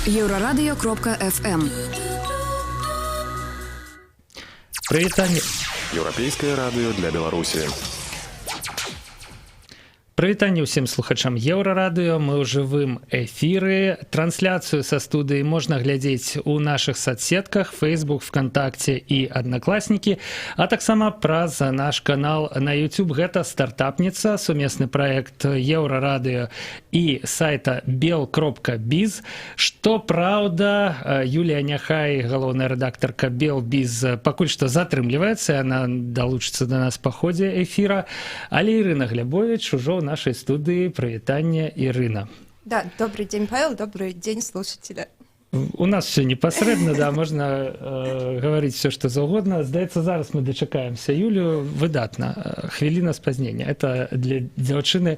Еврорадио.FM. Прывітанне. Еўрапейскае радыё для Беларусі. Прывітанне ўсім слухачам Еўрарадыё. Мы ў жывым эфіры. Трансляцыю са студыі можна глядзець у нашых соцсетках Facebook, ВКонтакте і Аднакласнікі, а таксама праз наш канал на YouTube. Гэта стартапніца, сумесны праект Еўрарадыё і сайта bel.biz. Што праўда, Юлія Няхай, галоўная рэдактарка Белбіз, пакуль што затрымліваецца, яна далучыцца да нас па ходзе эфіра, але Ірына Глебович ужо в нашей студии. Привитание, Ирина. Да, добрый день, Павел, добрый день, слушатели. У нас все непосредственно, да, можно говорить все, что угодно. Здаецца, зараз мы дочакаемся Юлю. Выдатна. Хвіліна спазнення. Это для дзяўчыны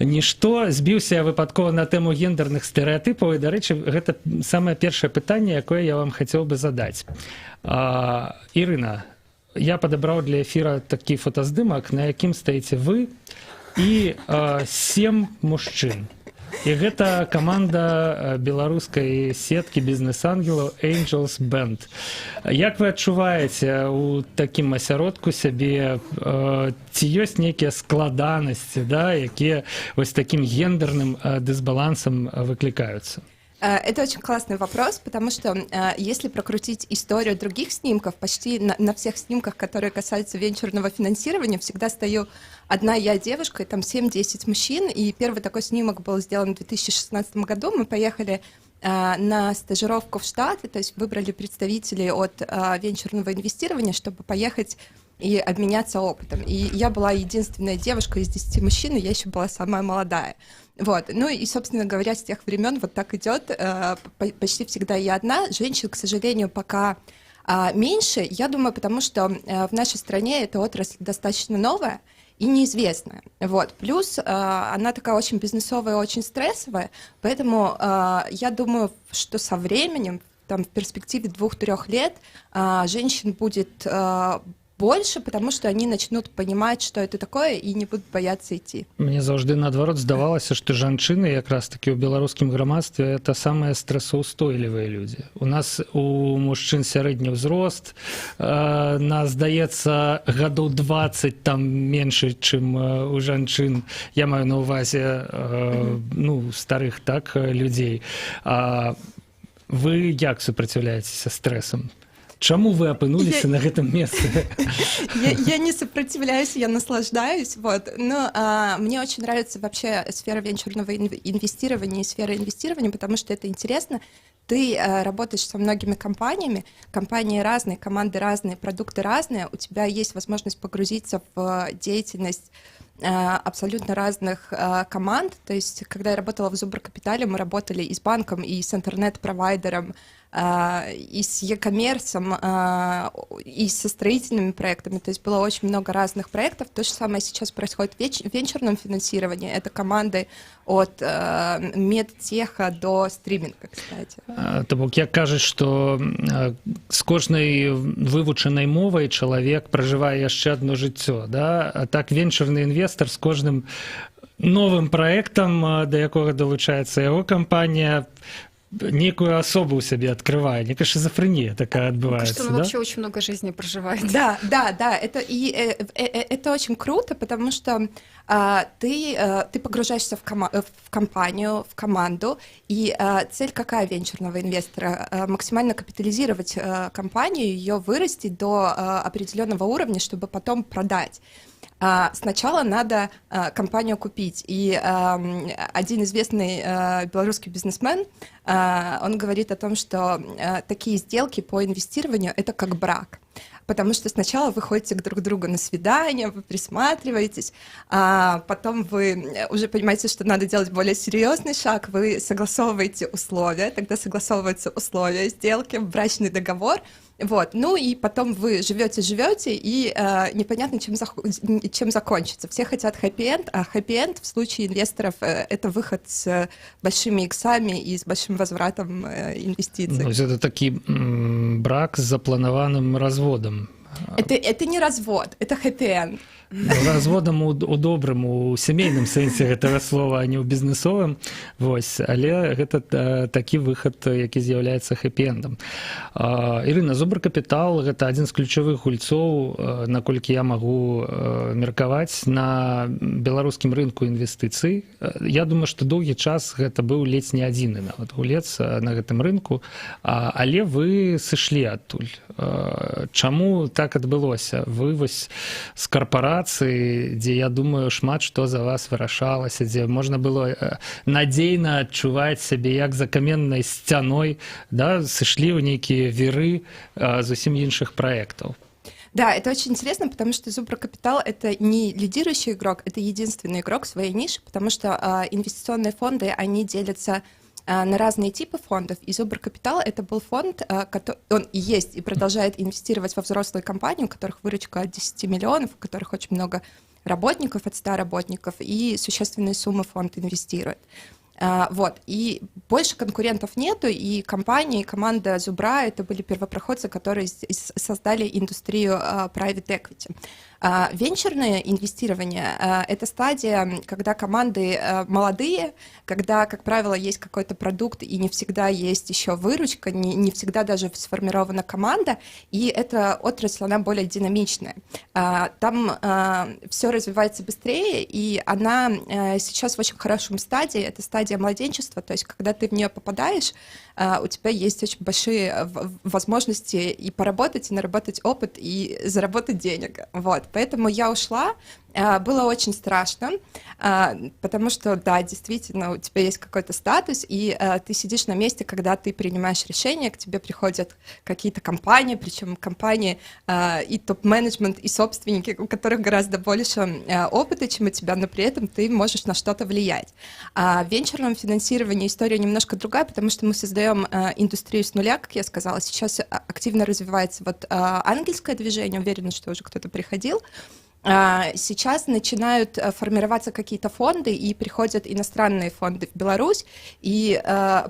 нішто. Збіўся я выпадкова на тему гендерных стэрэатыпаў. І, дарэчы, гэта самае першае пытанне, якое я вам хацеў бы задаць. Ірына, я падабраў для эфира такі фотаздымак, на якім стаіце вы і 7 мужчын. І гэта каманда беларускай сеткі бізнес-ангелаў Angels Band. Як вы адчуваеце у такім асяродку сябе? Ці ёсць нейкія складанасці, да, якія вось такім гендерным дысбалансам выклікаюцца? Это очень классный вопрос, потому что если прокрутить историю других снимков, почти на всех снимках, которые касаются венчурного финансирования, всегда стою одна я девушка, и там 7-10 мужчин. И первый такой снимок был сделан в 2016 году. Мы поехали на стажировку в Штаты, то есть выбрали представителей от венчурного инвестирования, чтобы поехать и обменяться опытом. И я была единственная девушка из 10 мужчин, и я еще была самая молодая. Вот. Ну и, собственно говоря, с тех времен вот так идет. Почти всегда я одна. Женщин, к сожалению, пока меньше. Я думаю, потому что в нашей стране эта отрасль достаточно новая и неизвестная. Вот. Плюс она такая очень бизнесовая, очень стрессовая. Поэтому я думаю, что со временем, там, в перспективе 2-3 лет, женщин будет больше, потому что они начнут понимать, что это такое, и не будут бояться идти. Мне заўжды наадварот здавалася, што жанчыны якраз таки ў беларускім грамадстве это самыя стрэсаўстойлівыя людзі. У нас у мужчын сярэдні ўзрост, нас здаецца гадоў 20 там менш, чым у жанчын. Я маю на ўвазе ну, старых так людзей. Вы як супраціўляецеся стрэсам? Чему вы опынулись на этом месте? Я не сопротивляюсь, я наслаждаюсь. Вот. Но мне очень нравится вообще сфера венчурного инвестирования и сфера инвестирования, потому что это интересно. Ты работаешь со многими компаниями, компании разные, команды разные, продукты разные, у тебя есть возможность погрузиться в деятельность абсолютно разных команд. То есть, когда я работала в Зубр-Капитале, мы работали и с банком, и с интернет-провайдером, и с e-коммерсом, и со строительными проектами. То есть было очень много разных проектов. То же самое сейчас происходит в венчурном финансировании. Это команды от медтеха до стриминга, кстати. То бок, як кажуць, што з кожнай вывучанай мовай чалавек пражывае яшчэ адно жыццё, да? А так венчурны інвестор з кожным новым праектам, да якога далучаецца яго кампанія, некую особу у себе открывает, некая шизофрения такая отбывается. Что он да? вообще очень много жизни проживает. Да, это очень круто, потому что ты погружаешься в компанию, в команду, и цель какая венчурного инвестора? Максимально капитализировать компанию, ее вырастить до определенного уровня, чтобы потом продать. Сначала надо компанию купить. И один известный белорусский бизнесмен, он говорит о том, что такие сделки по инвестированию – это как брак. Потому что сначала вы ходите друг к другу на свидание, вы присматриваетесь, а потом вы уже понимаете, что надо делать более серьезный шаг, вы согласовываете условия, тогда согласовываются условия сделки, брачный договор. Вот. Ну и потом вы живете, и непонятно, чем закончится. Все хотят хэппи-энд, а хэппи-энд в случае инвесторов это выход с большими иксами и с большим возвратом инвестиций. Ну, это такой брак с запланованным разводом. Это не развод, это хэппи-энд. разводам у добрым, у сямейным сэнсе гэтага слова, а не ў бізнесовым. Вось, але гэта такі выхад, які з'яўляецца хэпі-эндам. Ірына, Зубр-Капітал — гэта адзін з ключавых гульцоў, наколькі я магу меркаваць, на беларускім рынку інвестыцый. Я думаю, што доўгі час гэта быў ледзь не адзіны нават гулец на гэтым рынку, але вы сышлі адтуль. Чаму так адбылося? Вы вось з карпорацыі, дзе, я думаю, шмат што за вас вырашалася, дзе можна было надзейна адчуваць сябе як за каменнай сцяной, да, сышлі ў нейкія віры зусім іншых праектаў. Да, это очень интересно, потому что Зубр-Капитал — это не лидирующий игрок, это единственный игрок в своей нише, потому что инвестиционные фонды, они делятся на разные типы фондов, и Зубр-Капитал — это был фонд, он и есть, и продолжает инвестировать во взрослые компании, у которых выручка от 10 миллионов, у которых очень много работников, от 100 работников, и существенные суммы фонд инвестирует. Вот, и больше конкурентов нету, и компания, и команда Зубра — это были первопроходцы, которые создали индустрию private equity. Венчурное инвестирование — это стадия, когда команды молодые, когда, как правило, есть какой-то продукт, и не всегда есть еще выручка, не всегда даже сформирована команда, и эта отрасль, она более динамичная. Там все развивается быстрее, и она сейчас в очень хорошем стадии, это стадия младенчества, то есть когда ты в нее попадаешь, у тебя есть очень большие возможности и поработать, и наработать опыт, и заработать денег. Вот. Поэтому я ушла. Было очень страшно, потому что, да, действительно, у тебя есть какой-то статус, и ты сидишь на месте, когда ты принимаешь решения, к тебе приходят какие-то компании, причем компании и топ-менеджмент, и собственники, у которых гораздо больше опыта, чем у тебя, но при этом ты можешь на что-то влиять. А в венчурном финансировании история немножко другая, потому что мы создаем индустрию с нуля, как я сказала. Сейчас активно развивается вот ангельское движение, уверена, что уже кто-то приходил. Сейчас начинают формироваться какие-то фонды, и приходят иностранные фонды в Беларусь, и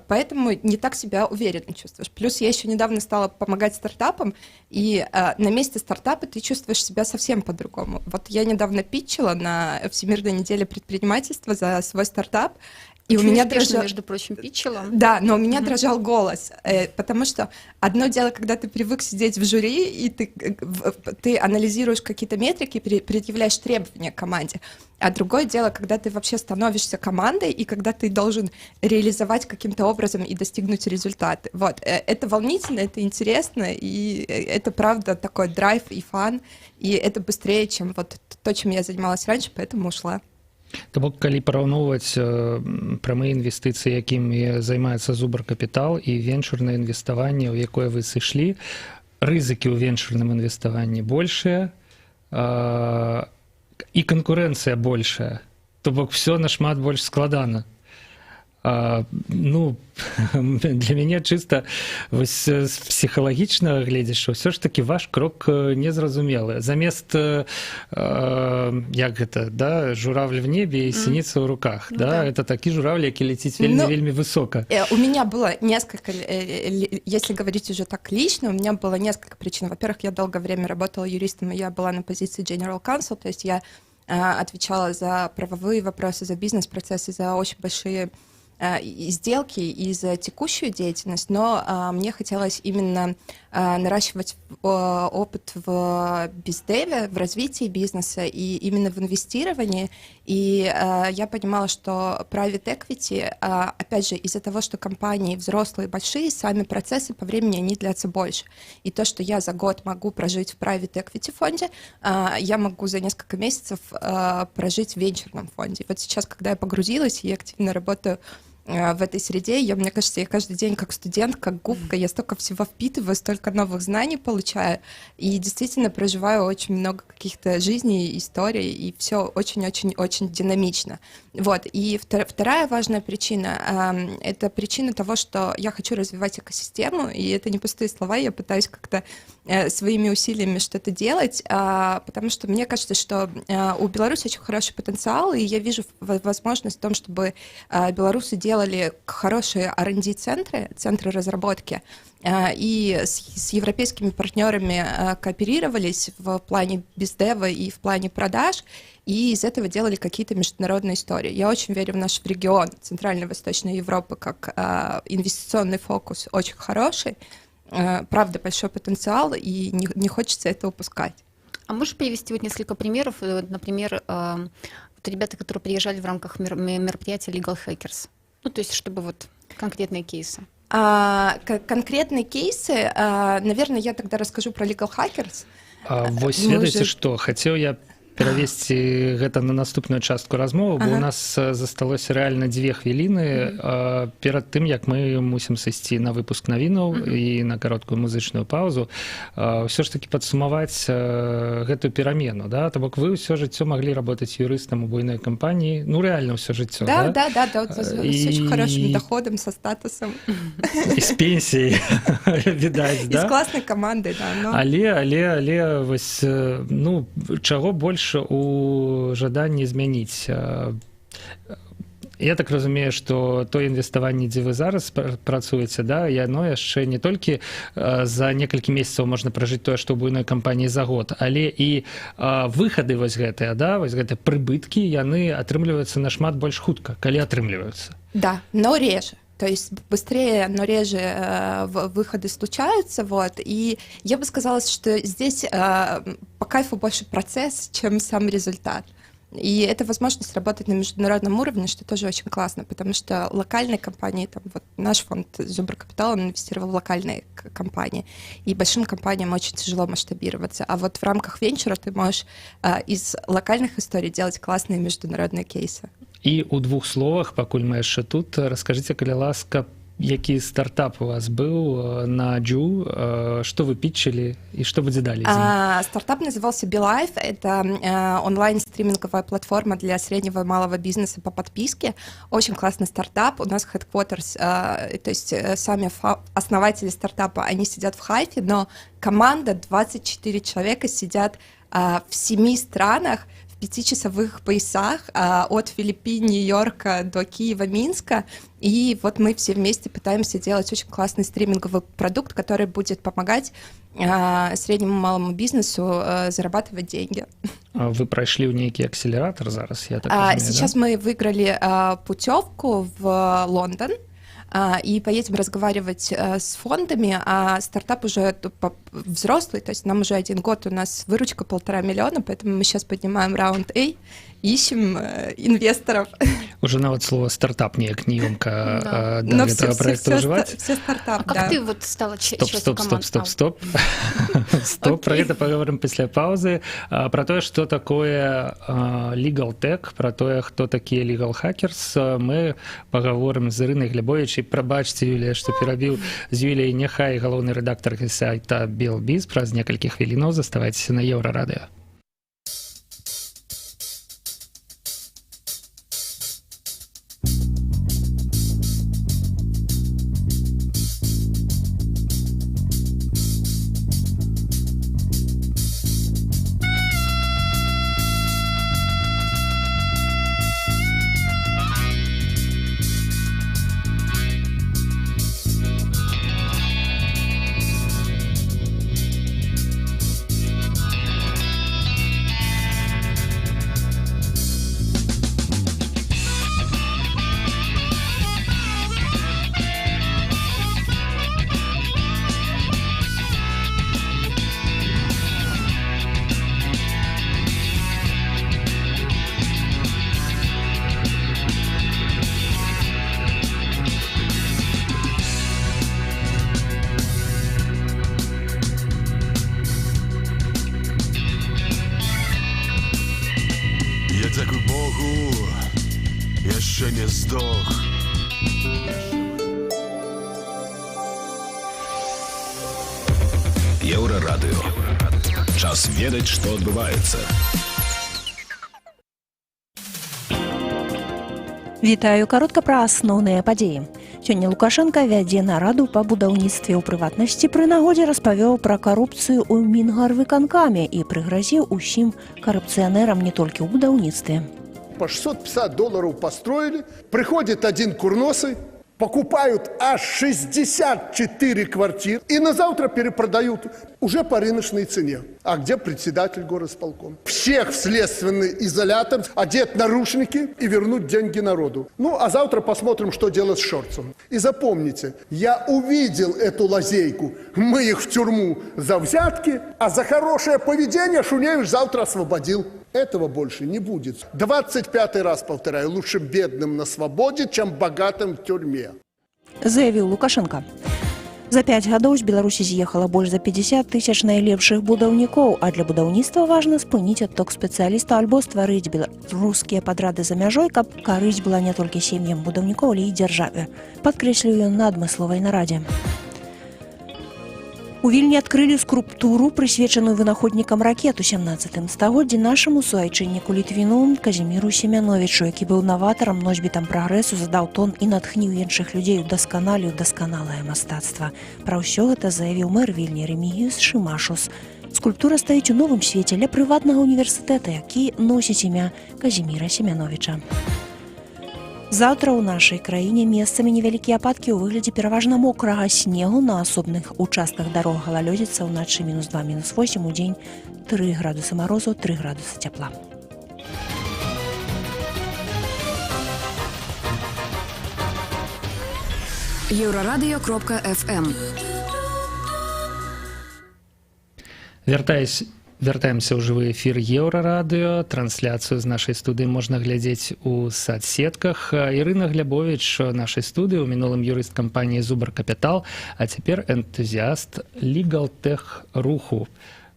поэтому не так себя уверенно чувствуешь. Плюс я еще недавно стала помогать стартапам, и на месте стартапа ты чувствуешь себя совсем по-другому. Вот я недавно питчила на Всемирной неделе предпринимательства за свой стартап, и очень у меня успешно, между прочим, питчила. Да, но у меня дрожал голос, потому что одно дело, когда ты привык сидеть в жюри, и ты анализируешь какие-то метрики, предъявляешь требования к команде, а другое дело, когда ты вообще становишься командой, и когда ты должен реализовать каким-то образом и достигнуть результаты. Вот, это волнительно, это интересно, и это, правда, такой драйв и фан, и это быстрее, чем вот то, чем я занималась раньше, поэтому ушла. То бок, калі параўноўваць прамыя інвестыцыі, якімі займаецца Зубр-Капітал, і венчурнае інвеставанне, у якое вы сышлі, рызыкі ў венчурным інвеставанні большыя, і канкурэнцыя большая. То бок, все нашмат больш складана. Ну, для мяне чыста вось з псіхалагічнага гледзяшча ўсё ж такі ваш крок незразумелы. Замест як гэта, да, журавль в небе і сініца ў руках, да, это такі журавль, які ляціць вельмі высока. У меня было несколько, если говорить уже так лично, у меня было несколько причин. Во-первых, я долгое время работала юристом, и я была на позиции General Counsel, то есть я отвечала за правовые вопросы, за бизнес-процессы, за очень большие сделки и за текущую деятельность, но мне хотелось именно наращивать опыт в бездеве, в развитии бизнеса и именно в инвестировании. И я понимала, что private equity, опять же, из-за того, что компании взрослые, большие, сами процессы по времени, они длятся больше. И то, что я за год могу прожить в private equity фонде, я могу за несколько месяцев прожить в венчурном фонде. И вот сейчас, когда я погрузилась и активно работаю в этой среде, мне кажется, я каждый день как студент, как губка, я столько всего впитываю, столько новых знаний получаю, и действительно проживаю очень много каких-то жизней, историй, и все очень-очень-очень динамично. Вот. И вторая важная причина — это причина того, что я хочу развивать экосистему, и это не пустые слова, я пытаюсь как-то своими усилиями что-то делать, потому что мне кажется, что у Беларуси очень хороший потенциал, и я вижу возможность в том, чтобы белорусы делали сделали хорошие R&D-центры, центры разработки, и с европейскими партнерами кооперировались в плане бездева и в плане продаж, и из этого делали какие-то международные истории. Я очень верю в наш регион Центральной и Восточной Европы как инвестиционный фокус очень хороший, правда, большой потенциал, и не хочется это упускать. А можешь привести вот несколько примеров? Например, вот ребята, которые приезжали в рамках мероприятия Legal Hackers. Ну, то есть, чтобы вот конкретные кейсы. Конкретные кейсы, наверное, я тогда расскажу про Legal Hackers. Вось ведаеце што хацеў я перавесці гэта на наступную частку размовы, бо у нас засталося рэальна 2 хвіліны перад тым, як мы мусім сысці на выпуск навінаў і на кароткую музычную паузу. Ўсё ж таки падсумаваць гэтую перамену, да? То бок вы ўсё жыццё маглі работаць юрыстам у буйной кампаніі, ну рэальна ўсё жыццё, да? Да, с очень хорошим доходом, со статусом. І з пенсіяй, відаць, да? І з класнай камандай, да. Але вось, ну, чаго больш у жаданні змяніць. Я так разумею, што тое інвеставанне, дзе вы зараз працуеце, да, яно яшчэ не толькі за некалькі месяцаў можна пражыць тое, што ў буйной кампаніі за год, але і выхады вось гэтыя, да, вось гэтыя прыбыткі, яны атрымліваюцца нашмат больш хутка, калі атрымліваюцца. Да, но реже. То есть быстрее, но реже выходы случаются, вот, и я бы сказала, что здесь по кайфу больше процесс, чем сам результат. И это возможность работать на международном уровне, что тоже очень классно, потому что локальные компании, там, вот наш фонд Зубр Капитал, он инвестировал в локальные компании, и большим компаниям очень тяжело масштабироваться, а вот в рамках венчура ты можешь из локальных историй делать классные международные кейсы. І ў 2 словах, пакуль мы яшчэ тут, раскажыце, калі ласка, які стартап у вас был на Джу, что вы питчили и что будете далее? Стартап назывался BeLife. Это онлайн-стриминговая платформа для среднего и малого бизнеса по подписке. Очень классный стартап. У нас headquarters, то есть сами основатели стартапа, они сидят в Хайфе, но команда 24 человека сидят в 7 странах, в 5-часовых поясах от Филиппин, Нью-Йорка до Киева, Минска. И вот мы все вместе пытаемся делать очень классный стриминговый продукт, который будет помогать среднему и малому бизнесу зарабатывать деньги. Вы прошли ў нейкі акселератор зараз, я так разумею, сейчас да? Мы выиграли путевку в Лондон, и поедем разговаривать с фондами, а стартап уже взрослый, то есть нам уже 1 год, у нас выручка 1,5 миллиона, поэтому мы сейчас поднимаем раунд А, ищем инвесторов. Уже нават слово стартап неяк неёмка да этого проекта уживать. Все стартап, а как ты вот стала частью команды? Стоп. Про это поговорим после паузы. Про то, что такое legal tech, про то, кто такие legal hackers, мы поговорим з Іриною Глебович. Прабачце, Юлія, што перабіў з Юліяй Няхай, галоўны рэдактар сайта Белбіз. Праз некалькі хвілінаў заставайцеся на Еўрарадыё. Дякую Богу, я ще не здох. Еўрарадыё. Час ведаць, што адбываецца. Вітаю, каротка пра асноўныя падзеі. Сёння Лукашенко вядзе нараду па будаўніцтве, ў прыватнасці пры нагодзе распавёў пра карупцыю ў Мінгарвыканкаме і прыгразіў усім карупцыянерам не толькі ў будаўніцтве. по $650 построили. Приходит один курносый, покупают аж 64 квартиры и на завтра перепродают уже по рыночной цене. А где председатель горосполкома? Всех в следственный изолятор, одеть наручники и вернуть деньги народу. Ну, а завтра посмотрим, что делать с Шорцем. И запомните, я увидел эту лазейку. Мы их в тюрьму за взятки, а за хорошее поведение Шуневич завтра освободил. Этого больше не будет. 25-й раз повторяю, лучше бедным на свободе, чем богатым в тюрьме. Заявіў Лукашенко. За 5 гадоў з Беларусі з'ехала больш за 50 тысяч найлепшых будаўнікоў, а для будаўніцтва важна спыніць адток спецыяліста альбо стварыць беларускія падрады за мяжой, каб карысць была не толькі сем'ям будаўнікоў, але і дзяржаве. Падкрэсліў ён на адмысловай нарадзе. У Вільні адкрылі скульптуру, прысвечаную вынаходнікам ракет у 17 стагоддзі нашаму суайчынніку Літвіну Казіміру Семяновічу, які быў наватарам, носьбітам прагрэсу, задаў тон і натхніў іншых людзей удасканаліў дасканалае мастацтва. Пра ўсё гэта заявіў мэр Вільні Рэмігіюс Шымашус. Скульптура стаіць у новым свеце ля прыватнага універсітэта, які носіць імя Казіміра Семяновіча. Заўтра ў нашай краіне месцамі невялікія ападкі ў выглядзе пераважна мокрага снегу, на асобных участках дарог галалёдзіца, ўначы -2, -8, удзень 3 градусы марозу, 3 градусы цяпла. Еўрарадыё.фм. Вяртаемся ў жывы эфір Еўрарадыё. Трансляцыю з нашай студыі можна глядзець у садсетках. Ірына Глябовіч у нашай студыі, у мінулым юрыст кампаніі «Зубр Капітал», а цяпер энтузіаст Legaltech руху.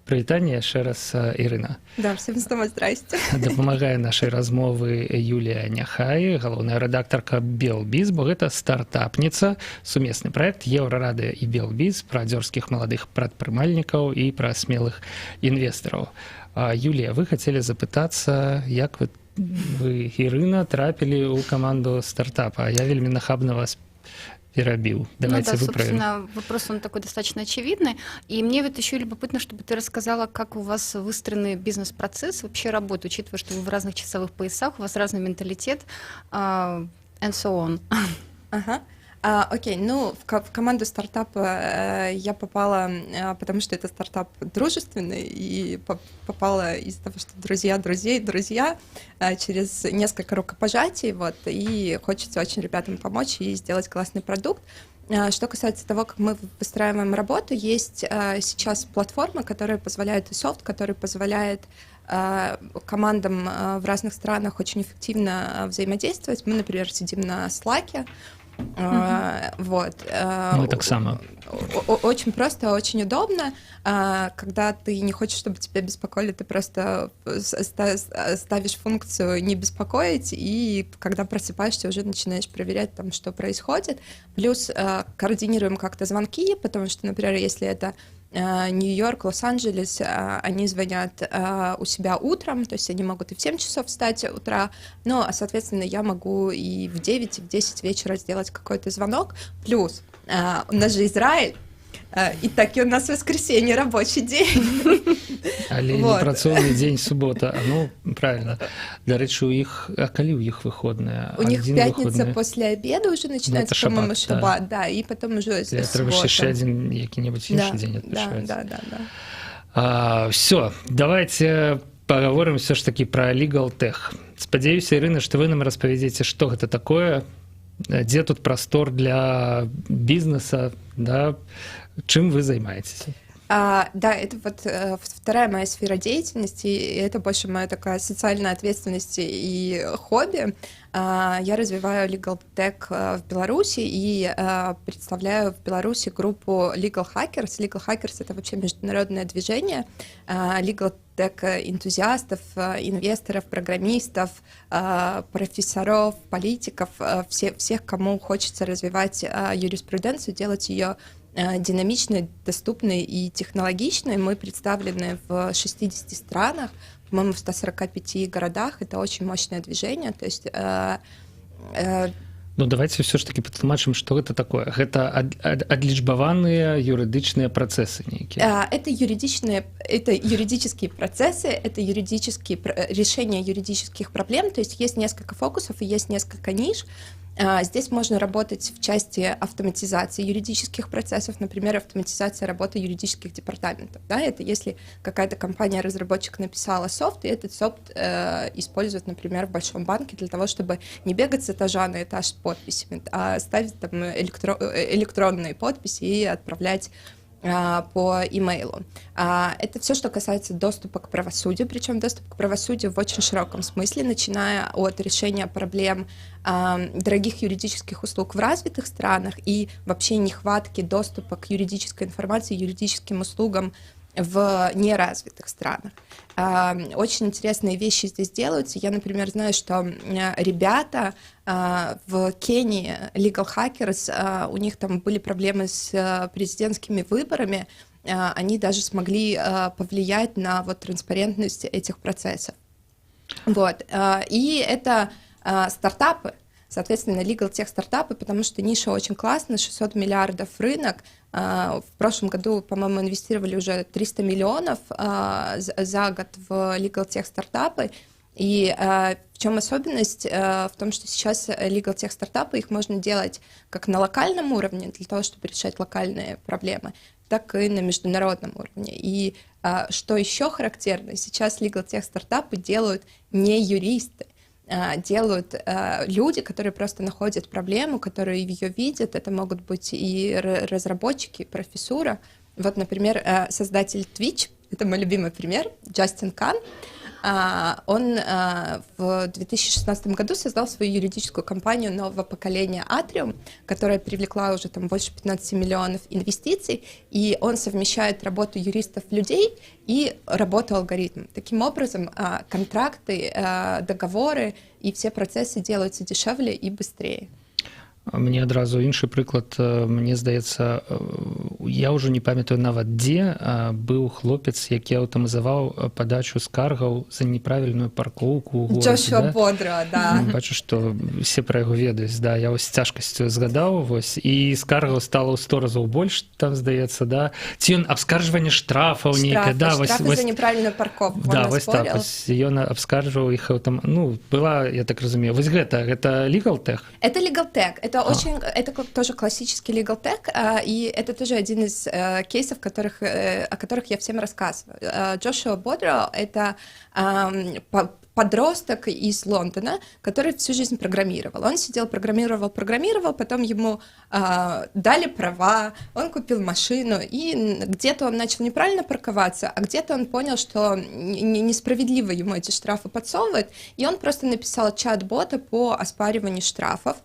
Прывітанне яшчэ раз, Ірына. Да, всем снова здрасте. Дапамагае нашай размовы Юлія Няхай, галоўная рэдактарка Белбіз, бо гэта стартапніца, сумесны праект Еўрарадыё і Белбіз пра дзёрзкіх маладых прадпрымальнікаў і пра смелых інвестараў. Юлія, вы хацелі запытацца, як вы, Ірына, трапілі ў каманду стартапа? Я вельмі нахабна вас перебил. Давайте выправим. Собственно, вопрос он такой достаточно очевидный. И мне вот еще любопытно, чтобы ты рассказала, как у вас выстроенный бизнес-процесс вообще работает, учитывая, что вы в разных часовых поясах, у вас разный менталитет, and so on. Ага. Окей, ну, в команду стартапа я попала, потому что это стартап дружественный, и попала из-за того, что друзья друзей, друзья, через несколько рукопожатий, вот, и хочется очень ребятам помочь и сделать классный продукт. Что касается того, как мы выстраиваем работу, есть сейчас платформа, которая позволяет, и софт, который позволяет командам в разных странах очень эффективно взаимодействовать. Мы, например, сидим на Slack'е. Вот. Мы так само. Очень просто, очень удобно. Когда ты не хочешь, чтобы тебя беспокоили, ты просто ставишь функцию «не беспокоить», и когда просыпаешься, уже начинаешь проверять, там, что происходит. Плюс координируем как-то звонки, потому что, например, если это Нью-Йорк, Лос-Анджелес, они звонят у себя утром, то есть они могут и в 7 часов встать утра, но, соответственно, я могу и в 9, и в 10 вечера сделать какой-то звонок. Плюс у нас же Израиль, и так и у нас воскресенье, рабочий день. Але не працоўны дзень, субота. Ну, правильно. Дарэчы, у іх, а калі у іх выходныя? У них пятница после обеда уже начинается, по-моему, шаббат, да, и потом уже суббота. Трэба яшчэ адзін які-небудзь іншы дзень адпачываць. Да. Все, давайте поговорим все ж таки про Legaltech. Спадзяюся, Ірына, што вы нам распавядзеце, што гэта такое, дзе тут прастор для бізнеса, да, чым вы займаетесь? Да, это вот вторая моя сфера деятельности, и это больше моя такая социальная ответственность и хобби. Я развиваю Legaltech в Беларуси и представляю в Беларуси группу Legal Hackers. Legal Hackers — это вообще международное движение Legaltech-энтузиастов, инвесторов, программистов, профессоров, политиков, всех, кому хочется развивать юриспруденцию, делать ее динамичной, доступной и технологичной. Мы представлены в 60 странах, по-моему, в 145 городах. Это очень мощное движение. То есть, Ну, давайте все ж таки патлумачым, што гэта такое. Гэта адлічбаваныя юрыдычныя працэсы нейкія. Это юридические процессы, это решение юридических проблем, то есть несколько фокусов и есть несколько ниш. Здесь можно работать в части автоматизации юридических процессов, например, автоматизация работы юридических департаментов. Да? Это если какая-то компания-разработчик написала софт, и этот софт используют, например, в большом банке для того, чтобы не бегать с этажа на этаж с подписями, а ставить там электронные подписи и отправлять по имейлу. Это все, что касается доступа к правосудию, причем доступ к правосудию в очень широком смысле, начиная от решения проблем дорогих юридических услуг в развитых странах и вообще нехватки доступа к юридической информации, юридическим услугам в неразвитых странах. Очень интересные вещи здесь делаются. Я, например, знаю, что ребята в Кении, Legal Hackers, у них там были проблемы с президентскими выборами, они даже смогли повлиять на вот транспарентность этих процессов. Вот. И это стартапы, соответственно, legal tech стартапы, потому что ниша очень классная, 600 миллиардов рынок. В прошлом году, по-моему, инвестировали уже 300 миллионов за год в legal tech стартапы. И в чем особенность? В том, что сейчас legal tech стартапы, их можно делать как на локальном уровне, для того, чтобы решать локальные проблемы, так и на международном уровне. И что еще характерно, сейчас legal tech стартапы делают не юристы, делают люди, которые просто находят проблему, которые ее видят. Это могут быть и разработчики, и профессура. Вот, например, создатель Twitch, это мой любимый пример, Джастин Кан. Он в 2016 году создал свою юридическую компанию нового поколения Atrium, которая привлекла уже там больше 15 миллионов инвестиций, и он совмещает работу юристов-людей и работу алгоритмов. Таким образом, контракты, договоры и все процессы делаются дешевле и быстрее. Мне адразу іншы прыклад, мне здаецца, я ўжо не памятаю нават дзе, быў хлопец, які аўтаматызаваў падачу скаргаў за неправільную паркоўку ў горадзе. Джошуа Бодро, да. Бачу, што все пра яго ведаюць, да, я вось з цяжкасцю згадаў, вось, і скаргаў стала ў 100 разоў больш, там, здаецца, да, ці ён абскарджванне штрафаў нейкае, да, вось, штрафы за неправільную парковку, да, вось так, вось, ён абскарджваў іх, ну, была, я так разумею, вось гэта legal tech? Это legal tech, это тоже классический legal tech, и это тоже один из кейсов, о которых я всем рассказываю. Джошуа Бодро — это подросток из Лондона, который всю жизнь программировал. Он сидел, программировал, потом ему дали права, он купил машину, и где-то он начал неправильно парковаться, а где-то он понял, что несправедливо ему эти штрафы подсовывают, и он просто написал чат-бота по оспариванию штрафов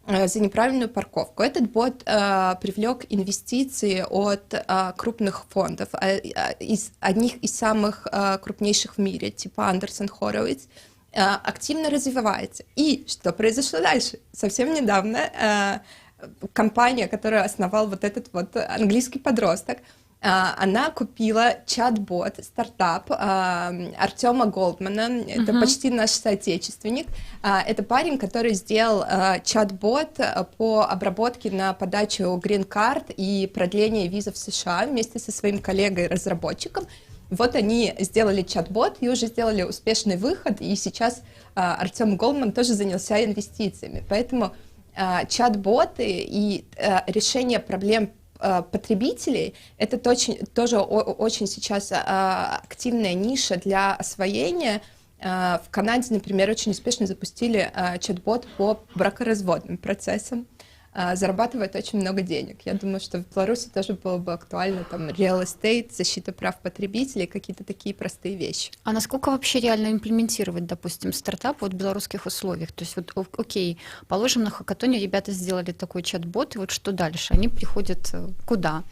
за неправильную парковку. Этот бот привлек инвестиции от крупных фондов, одних из самых крупнейших в мире, типа Андерсон Хоровиц, активно развивается. И что произошло дальше? Совсем недавно компания, которую основал вот этот вот английский подросток, она купила чат-бот, стартап Артема Голдмана, это почти наш соотечественник. Это парень, который сделал чат-бот по обработке на подачу грин-карт и продление визы в США вместе со своим коллегой-разработчиком. Вот они сделали чат-бот и уже сделали успешный выход, и сейчас Артем Голдман тоже занялся инвестициями. Поэтому чат-боты и решение проблем потребителей — это тоже очень сейчас активная ниша для освоения. В Канаде, например, очень успешно запустили чат-бот по бракоразводным процессам. Зарабатывает очень много денег. Я думаю, что в Беларуси тоже было бы актуально там real estate, защита прав потребителей, какие-то такие простые вещи. А насколько вообще реально имплементировать, допустим, стартап вот в белорусских условиях? То есть вот, окей, положим, на хакатоне ребята сделали такой чат-бот, и вот что дальше? Они приходят куда?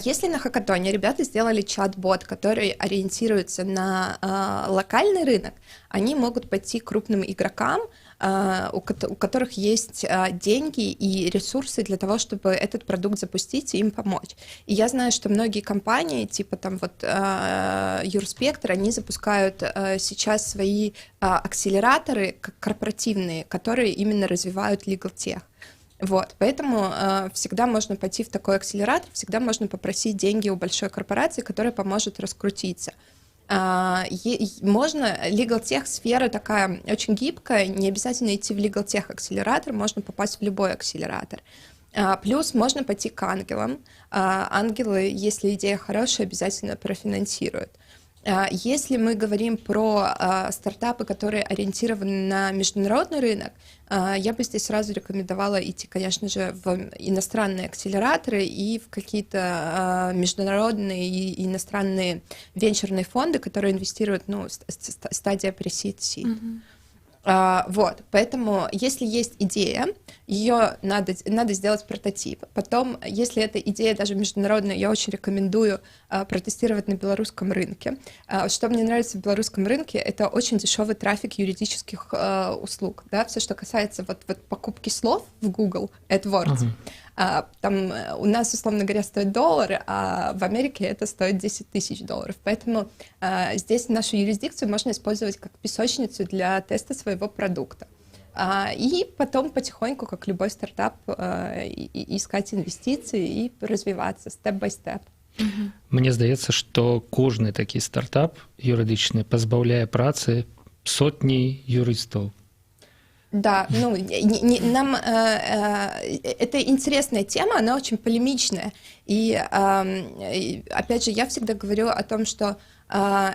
Если на хакатоне ребята сделали чат-бот, который ориентируется на локальный рынок, они могут пойти к крупным игрокам, у которых есть деньги и ресурсы для того, чтобы этот продукт запустить и им помочь. И я знаю, что многие компании, типа там вот Юрспектр, они запускают сейчас свои акселераторы корпоративные, которые именно развивают legal tech. Вот, поэтому всегда можно пойти в такой акселератор, всегда можно попросить деньги у большой корпорации, которая поможет раскрутиться. Можно, legal tech сфера такая очень гибкая, не обязательно идти в legal tech акселератор, можно попасть в любой акселератор. Плюс можно пойти к ангелам. Ангелы, если идея хорошая, обязательно профинансируют. Если мы говорим про стартапы, которые ориентированы на международный рынок, я бы здесь сразу рекомендовала идти, конечно же, в иностранные акселераторы и в какие-то международные и иностранные венчурные фонды, которые инвестируют, стадия pre-seed seed. Вот, поэтому, если есть идея, ее надо сделать прототип. Потом, если эта идея даже международная, я очень рекомендую протестировать на белорусском рынке. Что мне нравится в белорусском рынке, это очень дешевый трафик юридических услуг. Да? Все, что касается вот покупки слов в Google AdWords. Там у нас, условно говоря, стоит $1, а в Америке это стоит $10 тысяч. Поэтому здесь нашу юрисдикцию можно использовать как песочницу для теста своего продукта. И потом потихоньку, как любой стартап, искать инвестиции и развиваться степ-бай-степ. Мне здаецца, што кожны такі стартап юрыдычны пазбаўляе працы сотні юрыстаў. Да, нам это интересная тема, она очень полемичная. И опять же, я всегда говорю о том, что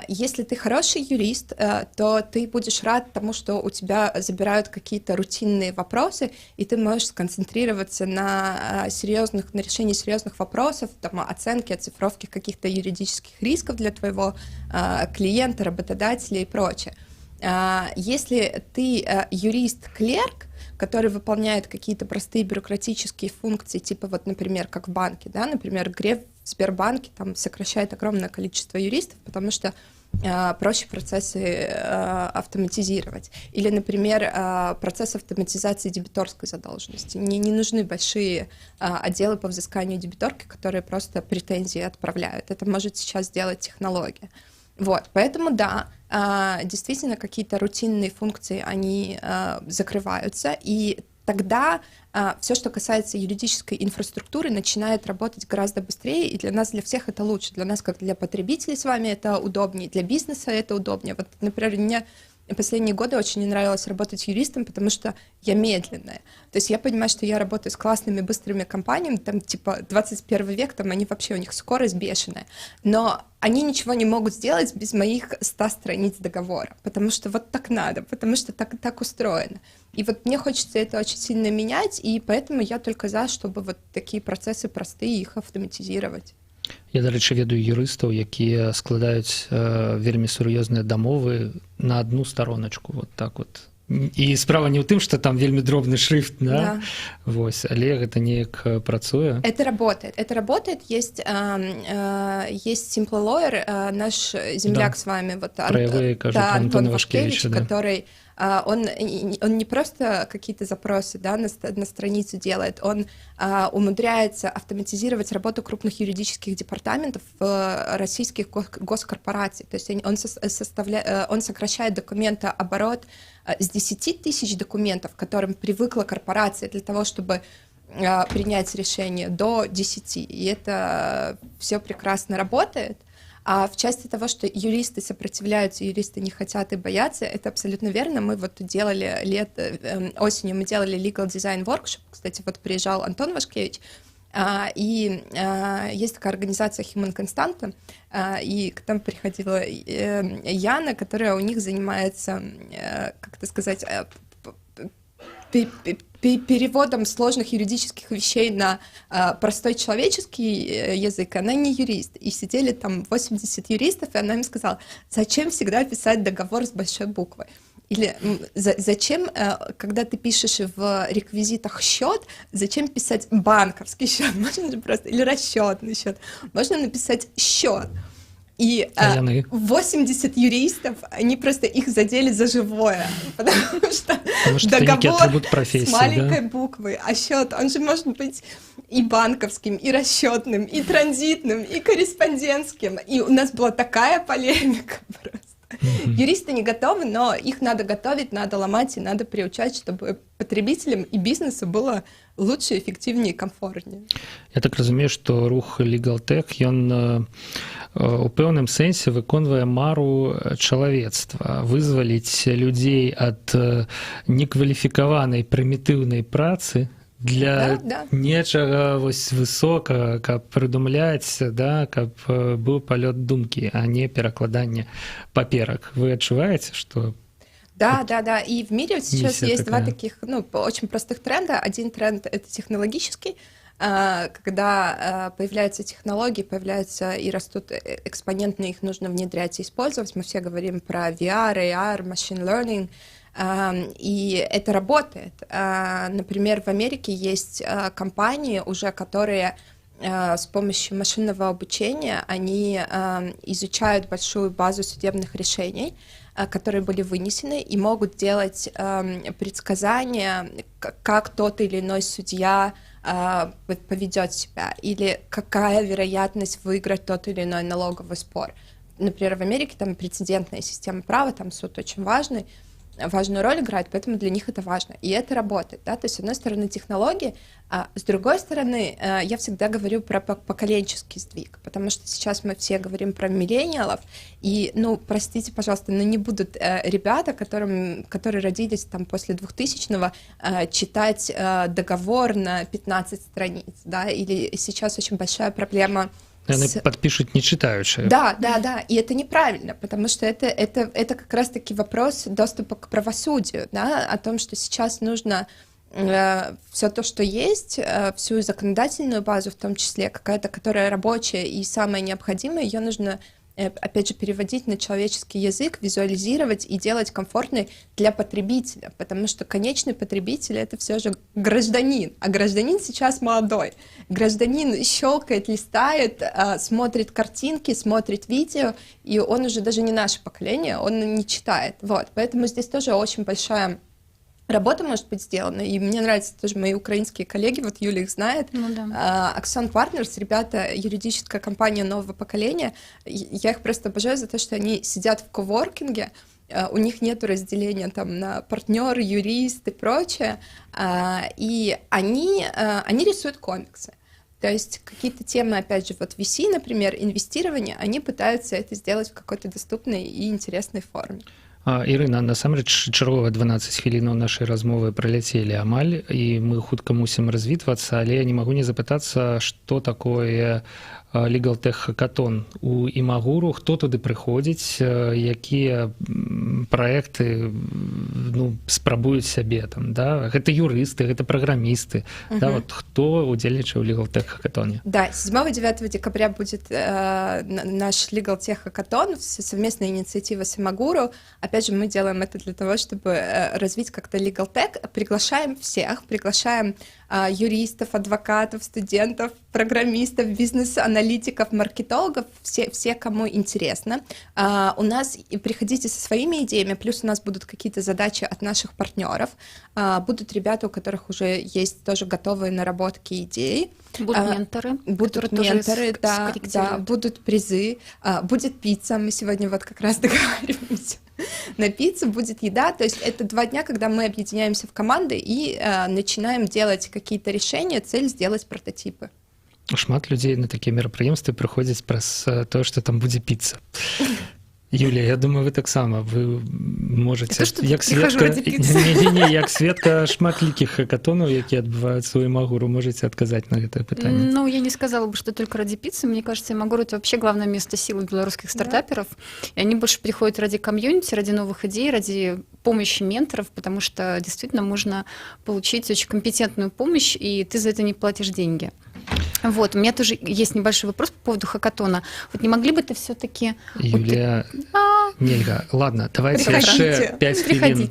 если ты хороший юрист, то ты будешь рад тому, что у тебя забирают какие-то рутинные вопросы, и ты можешь сконцентрироваться на решении серьезных вопросов, там, оценке, оцифровке каких-то юридических рисков для твоего клиента, работодателя и прочее. Если ты юрист-клерк, который выполняет какие-то простые бюрократические функции, типа вот, например, как в банке, да, например, Греф в Сбербанке там сокращает огромное количество юристов, потому что проще процессы автоматизировать. Или, например, процесс автоматизации дебиторской задолженности. Не нужны большие отделы по взысканию дебиторки, которые просто претензии отправляют. Это может сейчас сделать технология. Вот, поэтому да, действительно какие-то рутинные функции, они закрываются, и тогда все, что касается юридической инфраструктуры, начинает работать гораздо быстрее, и для нас, для всех это лучше. Для нас, как для потребителей с вами, это удобнее, для бизнеса это удобнее. Вот, например, мне последние годы очень не нравилось работать юристом, потому что я медленная. То есть я понимаю, что я работаю с классными, быстрыми компаниями, там типа 21 век, там они вообще, у них скорость бешеная. Но они ничего не могут сделать без моих 100 страниц договора, потому что вот так надо, потому что так устроено. И вот мне хочется это очень сильно менять, и поэтому я только за, чтобы вот такие процессы простые, их автоматизировать. Я, дарэчы, ведаю юрыстаў, якія складаюць вельмі сур'ёзныя дамовы на одну староначку, вот так вот. І справа не ў тым, што там вельмі дробны шрифт, да? Вось, але гэта неяк працуе. Это работает. Есть Simple Lawyer, наш земляк с вами, вот Антон Вашкевич, который он не просто какие-то запросы, да, на страницу делает, он умудряется автоматизировать работу крупных юридических департаментов российских госкорпораций. То есть он сокращает документооборот с 10 тысяч документов, к которым привыкла корпорация для того, чтобы принять решение, до 10. И это все прекрасно работает. А в части того, что юристы сопротивляются, юристы не хотят и боятся, это абсолютно верно. Мы вот делали осенью мы делали legal design workshop, кстати, вот приезжал Антон Вашкевич, и есть такая организация Human Constanta, и к нам приходила Яна, которая у них занимается, как это сказать, переводом сложных юридических вещей на простой человеческий язык. Она не юрист. И сидели там 80 юристов, и она им сказала, зачем всегда писать договор с большой буквы? Или зачем, когда ты пишешь в реквизитах счет, зачем писать банковский счет? Можно же просто, или расчетный счет. Можно написать счет. И А яны? 80 юристов, они просто их задели за живое, потому что это некий договор атрибут профессии, с маленькой буквы, а счет, он же может быть и банковским, и расчетным, и транзитным, и корреспондентским. И у нас была такая полемика просто. Юристы не готовы, но их надо готовить, надо ломать и надо приучать, чтобы потребителям и бизнесу было лучше, эффективнее, комфортнее. Я так разумею, што рух LegalTech, ён у пэўным сэнсе выконвае мару чалавецтва, вызваліць людзей ад некваліфікаванай прымітыўнай працы для нечага вось высокага, каб прыдумляць, да, каб быў палёт думкі, а не перакладанне паперак. Вы адчуваеце, што... Да. И в мире сейчас есть два таких, очень простых тренда. Один тренд — это технологический, когда появляются технологии, появляются и растут экспонентно, их нужно внедрять и использовать. Мы все говорим про VR, AR, machine learning, и это работает. Например, в Америке есть компании уже, которые с помощью машинного обучения, они изучают большую базу судебных решений, которые были вынесены, и могут делать предсказания, как тот или иной судья поведет себя, или какая вероятность выиграть тот или иной налоговый спор. Например, в Америке там прецедентная система права, там суд очень важную роль играет, поэтому для них это важно. И это работает, да, то есть, с одной стороны, технологии, а с другой стороны, я всегда говорю про поколенческий сдвиг, потому что сейчас мы все говорим про миллениалов, и, простите, пожалуйста, но не будут ребята, которые родились там после 2000-го, читать договор на 15 страниц, да, или сейчас очень большая проблема. Они подпишут, не читающие. Да, и это неправильно, потому что это как раз-таки вопрос доступа к правосудию, да, о том, что сейчас нужно все то, что есть, всю законодательную базу в том числе, какая-то, которая рабочая и самая необходимая, ее нужно, опять же, переводить на человеческий язык, визуализировать и делать комфортной для потребителя, потому что конечный потребитель — это все же гражданин, а гражданин сейчас молодой. Гражданин щелкает, листает, смотрит картинки, смотрит видео, и он уже даже не наше поколение, он не читает. Вот. Поэтому здесь тоже очень большая работа может быть сделана, и мне нравятся тоже мои украинские коллеги, вот Юля их знает, Axon Partners, ребята, юридическая компания нового поколения, я их просто обожаю за то, что они сидят в коворкинге, у них нет разделения там на партнер, юрист и прочее, и они рисуют комиксы. То есть какие-то темы, опять же, вот VC, например, инвестирование, они пытаются это сделать в какой-то доступной и интересной форме. Ірына, насамрэч чарговыя 12 хвілінаў нашай размовы праляцелі амаль, і мы хутка мусім развітвацца, але я не магу не запытацца, што такое LegalTech Hackathon у Імагуру, хто туды прыходзіць, якія праекты спрабуюць сябе там, да? Гэта юрысты, гэта праграмісты, да, вот хто удзельнічае ў LegalTech Hackathon? Да, 7-9 декабря будет наш LegalTech Hackathon, совместная инициатива с Имагуру. Опять же, мы делаем это для того, чтобы развить как-то LegalTech. Приглашаем всех, приглашаем юристов, адвокатов, студентов, программистов, бизнес-аналитиков, маркетологов, все, кому интересно. У нас приходите со своими идеями, плюс у нас будут какие-то задачи от наших партнеров, будут ребята, у которых уже есть тоже готовые наработки идей. Будут менторы. Будут менторы, да, будут призы, будет пицца, мы сегодня вот как раз договариваемся. На пиццу будет еда, то есть это 2 дня, когда мы объединяемся в команды и начинаем делать какие-то решения, цель сделать прототипы. Шмат людзей на такія мерапрыемствы прыходзяць праз тое, што там будзе піца. Юлія, я думаю, вы таксама, вы можаце, як сведка, як сведка шматлікіх хакатонаў, якія адбываюцца ў Имагуру, можете отказать на это пытанне? Я не сказала бы, что только ради пиццы. Мне кажется, Имагур — это вообще главное место силы белорусских стартаперов. И они больше приходят ради комьюнити, ради новых идей, ради помощи менторов, потому что действительно можно получить очень компетентную помощь, и ты за это не платишь деньги. Вот, у меня тоже есть небольшой вопрос по поводу хакатона. Вот не могли бы ты все-таки... Юлия, нельга. Ладно, давайте яшчэ 5 хвілін.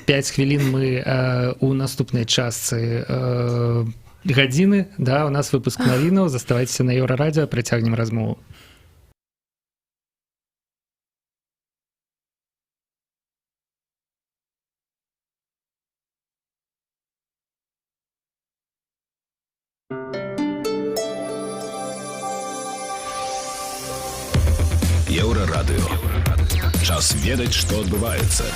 5 хвілін мы у наступнай частцы гадзіны. Да, у нас выпуск навінаў. Заставайцеся на Еўрарадіо, працягнем размову. Еўрарадыё. Час ведаць, што адбываецца.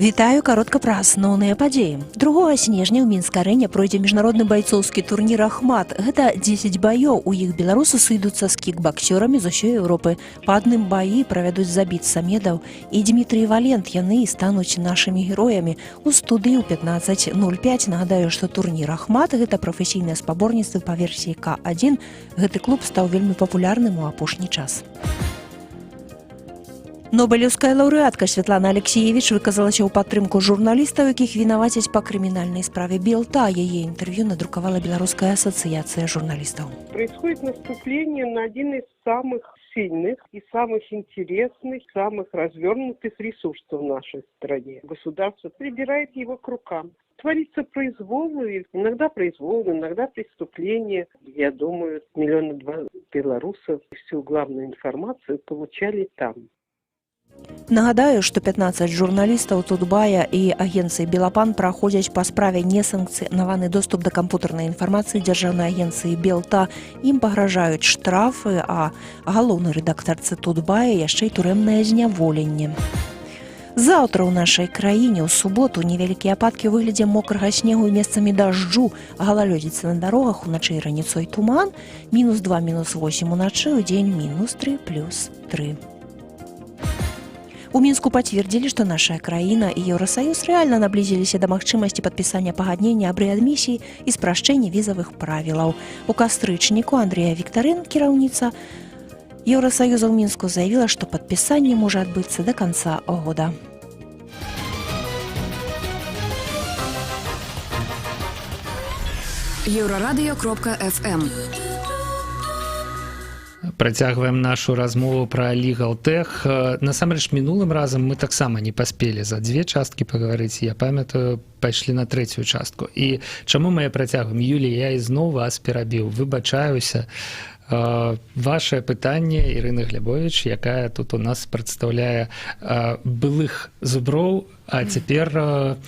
Вітаю, каротка пра асноўныя падзеі. 2 снежня ў Мінск-арэне пройдзе міжнародны байцоўскі турнір «Ахмат». Гэта 10 баёў. У іх беларусы сыйдуцца з кікбаксёрамі з усёй Еўропы. Па адным баі правядуць Забіт Самедаў і Дмітрий Валент. Яны стануць нашымі героямі. У студыі ў 15:05 нагадаю, што турнір «Ахмат» – гэта прафесійнае спаборніцтва па версіі К1. Гэты клуб стаў вельмі папулярным у апошні час. Нобелеўская лаўрэатка Святлана Алексеевич выказалася ў падтрымку журналістаў, якіх вінавацяць па крымінальнай справе Белта. Яе интервью надрукавала Белорусская ассоциация журналистов. Происходит наступление на один из самых сильных и самых интересных, самых развернутых ресурсов в нашей стране. Государство прибирает его к рукам. Творится произвол, иногда преступления. Я думаю, 1,2 миллиона белорусов всю главную информацию получали там. Нагадаю, што 15 журналістаў Тутбая і агенцыі Белапан праходзяць па справе несанкцыянаваны доступ да кампутарнай інфармацыі дзяржаўнай агенцыі Белта. Ім пагражаюць штрафы, а галоўны рэдактарцы Тутбая яшчэ і турэмнае зняволенне. Заўтра ў нашай краіне ў суботу невялікія ападкі ў выглядзе мокрага снегу і месцамі дажджу, галалёдзіца на дарогах, уначы і раніцой туман, -2, -8 уначы, у дзень -3, +3. У Мінску пацвердзілі, што наша краіна і Еўрасаюз рэальна наблізіліся да магчымасці падпісання пагаднення аб рэадмісіі і спрашчэння візавых правілаў. У кастрычніку Андрыя Віктарын, кіраўніца Еўрасаюза ў Мінску, заявіла, што падпісанне можа адбыцца да канца года. Еўрарадыё.фм. Працягваем нашу размову пра Legal Tech. Насамрэч, мінулым разам мы таксама не паспелі за 2 часткі пагаварыць. Я памятаю, пайшлі на 3-ю частку. І чаму мы працягваем? Юлія, я ізноў вас перабіў. Выбачаюся. Ваше пытанне, Ірына Глебович, якая тут у нас прадстаўляе былых зуброў, а цяпер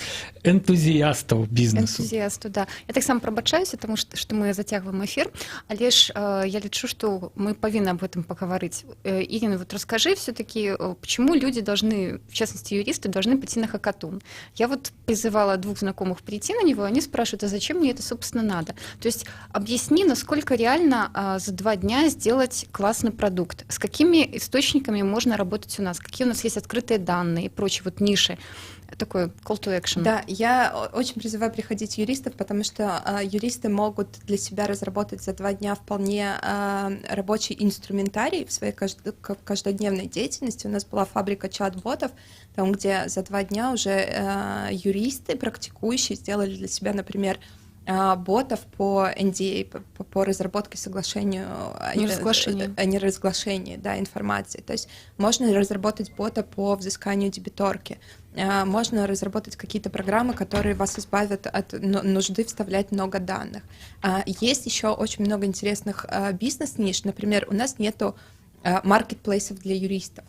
энтузіястаў бізнесу. Энтузіасту, да. Я таксама прабачаюся, тому што мы зацягваем эфір, але ж я лічу, што мы павінны об этом поговорить. Ирина, вот расскажи все-таки, почему люди должны, в частности юристы, должны пойти на хакатон. Я вот призывала 2 знакомых прийти на него, они спрашивают, а зачем мне это, собственно, надо? То есть объясни, насколько реально за 2 дня сделать классный продукт, с какими источниками можно работать у нас, какие у нас есть открытые данные и прочие вот ниши. Такой call to action. Да, я очень призываю приходить юристов, потому что юристы могут для себя разработать за 2 дня вполне рабочий инструментарий в своей каждодневной деятельности. У нас была фабрика чат-ботов, там, где за 2 дня уже юристы, практикующие, сделали для себя, например, ботов по NDA, по разработке соглашению о неразглашении, да, информации. То есть можно разработать бота по взысканию дебиторки, можно разработать какие-то программы, которые вас избавят от нужды вставлять много данных. Есть еще очень много интересных бизнес-ниш. Например, у нас нету маркетплейсов для юристов.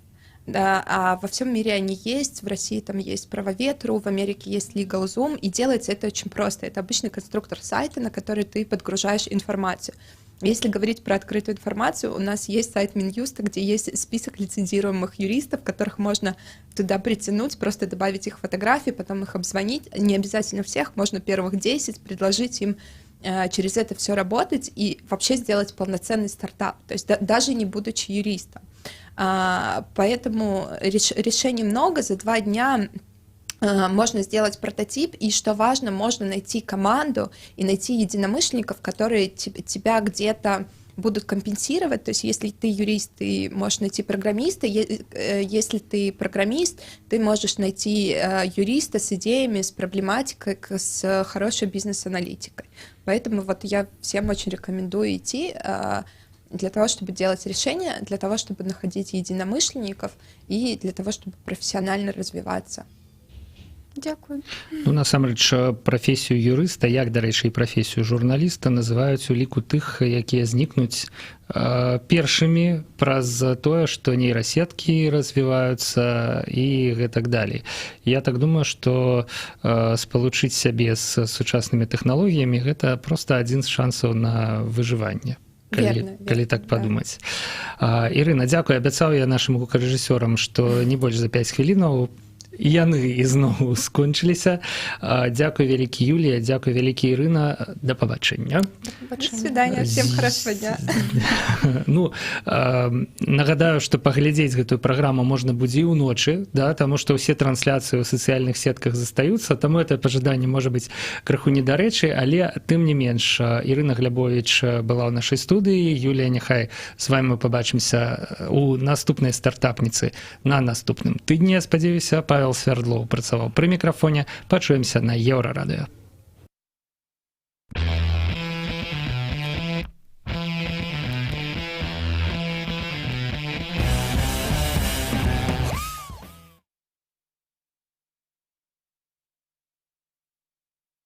Да, а во всем мире они есть, в России там есть Правоветру, в Америке есть LegalZoom, и делается это очень просто. Это обычный конструктор сайта, на который ты подгружаешь информацию. Если говорить про открытую информацию, у нас есть сайт Минюста, где есть список лицензируемых юристов, которых можно туда притянуть, просто добавить их фотографии, потом их обзвонить. Не обязательно всех, можно первых 10, предложить им через это все работать и вообще сделать полноценный стартап, то есть даже не будучи юристом. Поэтому решений много, за 2 дня можно сделать прототип, и, что важно, можно найти команду и найти единомышленников, которые тебя где-то будут компенсировать. То есть если ты юрист, ты можешь найти программиста, если ты программист, ты можешь найти юриста с идеями, с проблематикой, с хорошей бизнес-аналитикой. Поэтому вот я всем очень рекомендую идти для того, чтобы делать решения, для того, чтобы находить единомышленников и для того, чтобы профессионально развиваться. Дякую. Ну, насамрэч, прафесію юрыста, як, дарэчы, і прафесію журналіста, называюць у ліку тых, якія знікнуць першымі праз тое, што нейрасеткі развіваюцца і гэтак далей. Я так думаю, што спалучыць сябе з сучаснымі тэхналогіямі – гэта проста адзін з шансаў на выжыванне. калі так падумаць. Ірына, дзякуй, абяцаў я нашым гукарэжысёрам, што не больш за 5 хвілінаў, яны ізноў скончыліся. Дзякуй вялікі, Юлія, дзякуй вялікі, Ірына, да пабачэння. До свидания, всем хорошего дня. Ну, нагадаю, што паглядзець гэтую праграму можна будзе і ўночы, да, таму што ўсе трансляцыі ў сацыяльных сетках застаюцца, таму это пажаданне можа быць крыху недарэчы, але тым не менш, Ірына Глябовіч была ў нашай студыі, Юлія, няхай з вами мы пабачымся у наступнай стартапніцы на наступным тыдні, спадзяюся. Павел Свердлоў працаваў пры мікрафоне. Пачуемся на Еўрарадыё.